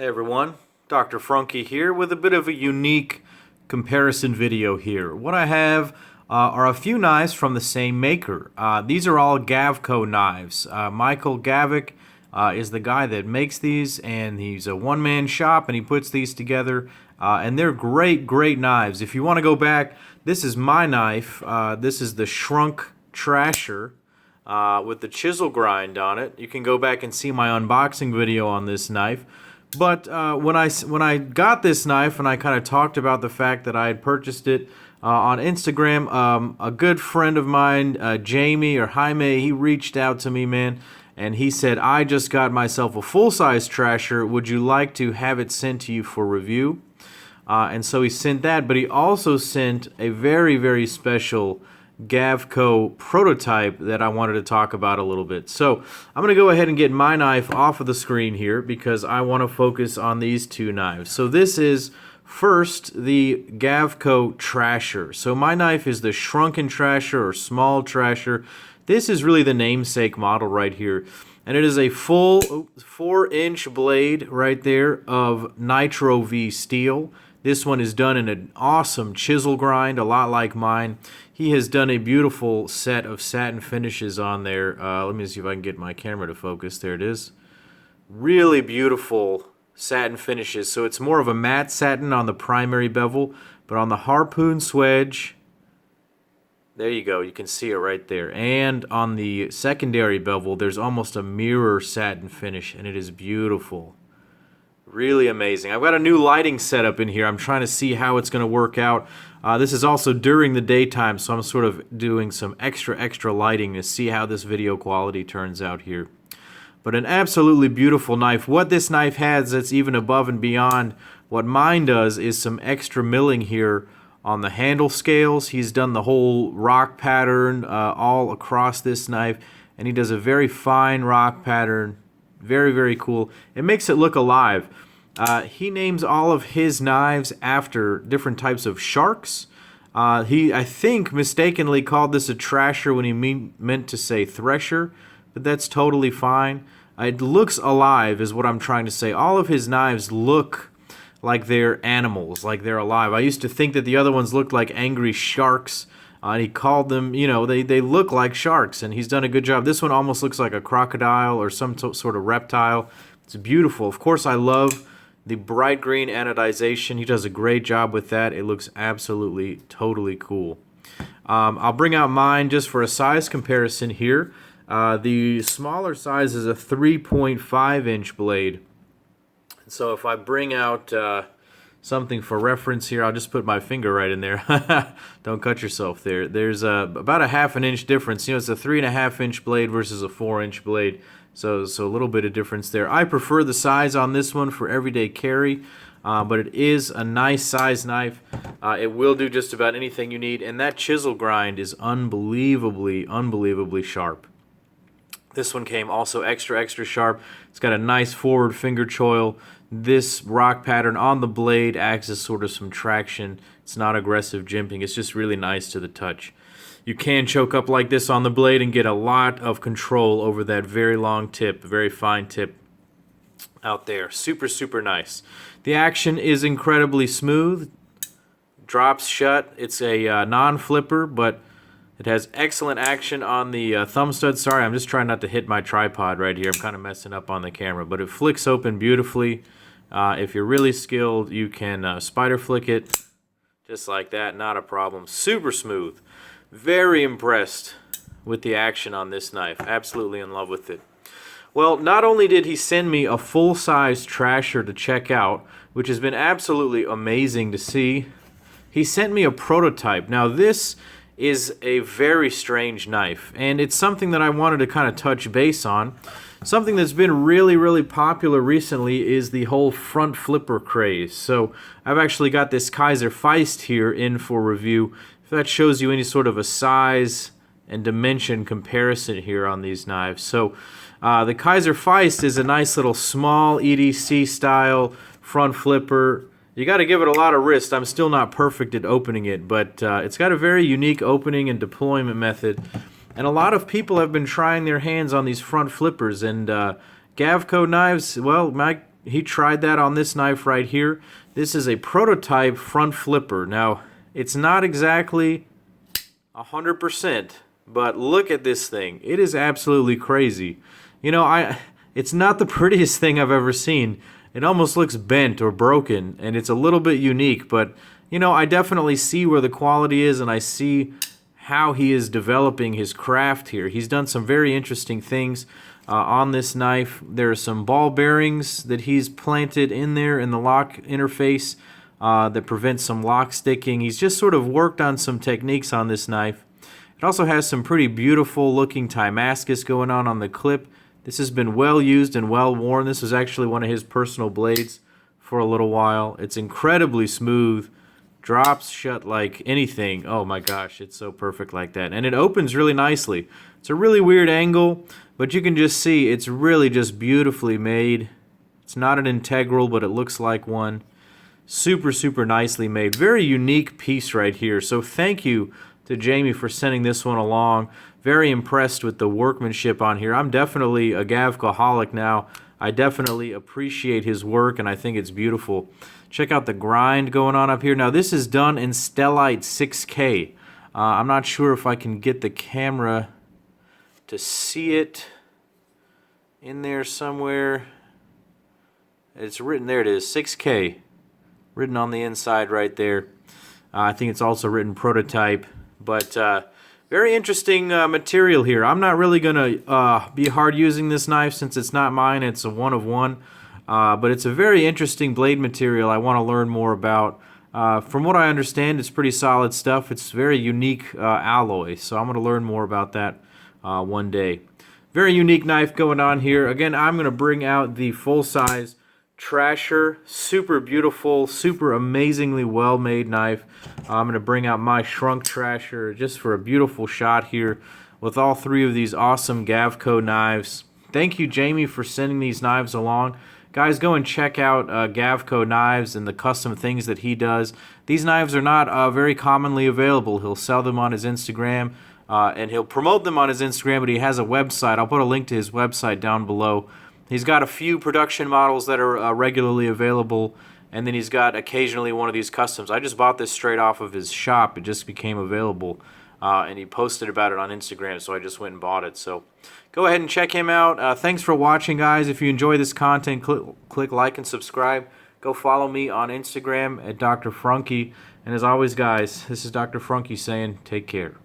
Hey everyone, Dr. Frunkey here with a bit of a unique comparison video here. What I have are a few knives from the same maker. These are all Gavko knives. Michael Gavko is the guy that makes these, and he's a one-man shop and he puts these together, and they're great knives. If you want to go back, this is my knife. This is the Shrunk Trasher with the chisel grind on it. You can go back and see my unboxing video on this knife. But when I got this knife and I kind of talked about the fact that I had purchased it on Instagram, a good friend of mine, Jaime or Jaime, he reached out to me, man, and he said, I just got myself a full-size trasher. Would you like to have it sent to you for review? And so he sent that, but he also sent a very special Gavko prototype that I wanted to talk about a little bit. So I'm going to go ahead and get my knife off of the screen here because I want to focus on these two knives. So this is first the Gavko Trasher. So my knife is the Shrunken Trasher or Small Trasher. This is really the namesake model right here. And it is a full 4-inch blade right there of Nitro V steel. This one is done in an awesome chisel grind, a lot like mine. He has done a beautiful set of satin finishes on there. Let me see if I can get my camera to focus. There it is. Really beautiful satin finishes. So it's more of a matte satin on the primary bevel, but on the harpoon swedge, there you go. You can see it right there. And on the secondary bevel, there's almost a mirror satin finish, and it is beautiful. Really amazing. I've got a new lighting setup in here. I'm trying to see how it's going to work out. This is also during the daytime, so I'm sort of doing some extra lighting to see how this video quality turns out here. But an absolutely beautiful knife. What this knife has that's even above and beyond what mine does is some extra milling here on the handle scales. He's done the whole rock pattern all across this knife, and he does a very fine rock pattern. Very cool. It makes it look alive. He names all of his knives after different types of sharks. He, I think, mistakenly called this a trasher when he meant to say thresher, but that's totally fine. It looks alive is what I'm trying to say. All of his knives look like they're animals, like they're alive. I used to think that the other ones looked like angry sharks. And he called them, you know, they look like sharks, and he's done a good job. This one almost looks like a crocodile or some sort of reptile. It's beautiful. Of course, I love the bright green anodization. He does a great job with that. It looks absolutely, totally cool. I'll bring out mine just for a size comparison here. The smaller size is a 3.5-inch blade. So if I bring out something for reference here, I'll just put my finger right in there. Don't cut yourself there. There's about a 1/2 inch difference. You know, it's a 3.5-inch blade versus a 4-inch blade. So a little bit of difference there. I prefer the size on this one for everyday carry, but it is a nice size knife. It will do just about anything you need, and that chisel grind is unbelievably sharp. This one came also extra sharp. It's got a nice forward finger choil. This rock pattern on the blade acts as sort of some traction. It's not aggressive jimping. It's just really nice to the touch. You can choke up like this on the blade and get a lot of control over that very long tip, very fine tip out there. Super nice. The action is incredibly smooth. Drops shut. It's a non-flipper, but it has excellent action on the thumb stud. Sorry, I'm just trying not to hit my tripod right here. I'm kind of messing up on the camera, but it flicks open beautifully. If you're really skilled, you can spider flick it just like that. Not a problem. Super smooth. Very impressed with the action on this knife. Absolutely in love with it. Well, not only did he send me a full-size trasher to check out, which has been absolutely amazing to see, he sent me a prototype. Now, this is a very strange knife, and it's something that I wanted to kind of touch base on. Something that's been really popular recently is the whole front flipper craze. So I've actually got this Kaiser Feist here in for review. If that shows you any sort of a size and dimension comparison here on these knives. So the Kaiser Feist is a nice little small EDC style front flipper. You got to give it a lot of wrist. I'm still not perfect at opening it, but it's got a very unique opening and deployment method. And a lot of people have been trying their hands on these front flippers, and Gavko Knives, well, he tried that on this knife right here. This is a prototype front flipper. Now, it's not exactly 100%, but look at this thing. It is absolutely crazy. You know, it's not the prettiest thing I've ever seen. It almost looks bent or broken, and it's a little bit unique, but you know, I definitely see where the quality is, and I see how he is developing his craft here. He's done some very interesting things on this knife. There are some ball bearings that he's planted in there in the lock interface that prevent some lock sticking. He's just sort of worked on some techniques on this knife. It also has some pretty beautiful looking Damascus going on the clip. This has been well used and well worn. This was actually one of his personal blades for a little while. It's incredibly smooth. Drops shut like anything. Oh my gosh, it's so perfect like that. And it opens really nicely. It's a really weird angle, but you can just see it's really just beautifully made. It's not an integral, but it looks like one. Super, super nicely made. Very unique piece right here. So thank you to Jaime for sending this one along. Very impressed with the workmanship on here. I'm definitely a Gavko-holic now. I definitely appreciate his work, and I think it's beautiful. Check out the grind going on up here. Now, this is done in Stellite 6K. I'm not sure if I can get the camera to see it in there somewhere. It's written, there it is, 6K. Written on the inside right there. I think it's also written prototype. But very interesting material here. I'm not really going to be hard using this knife since it's not mine. It's a one of one. But it's a very interesting blade material I want to learn more about. From what I understand, it's pretty solid stuff. It's very unique alloy, so I'm going to learn more about that one day. Very unique knife going on here. Again, I'm going to bring out the full-size Trasher. Super beautiful, super amazingly well-made knife. I'm going to bring out my shrunk Trasher just for a beautiful shot here with all three of these awesome Gavko knives. Thank you, Jaime, for sending these knives along. Guys, go and check out Gavko Knives and the custom things that he does. These knives are not very commonly available. He'll sell them on his Instagram, and he'll promote them on his Instagram, but he has a website. I'll put a link to his website down below. He's got a few production models that are regularly available, and then he's got occasionally one of these customs. I just bought this straight off of his shop. It just became available, and he posted about it on Instagram, so I just went and bought it. So go ahead and check him out. Thanks for watching, guys. If you enjoy this content, click like and subscribe. Go follow me on Instagram at Dr. Frunkey. And as always, guys, this is Dr. Frunkey saying take care.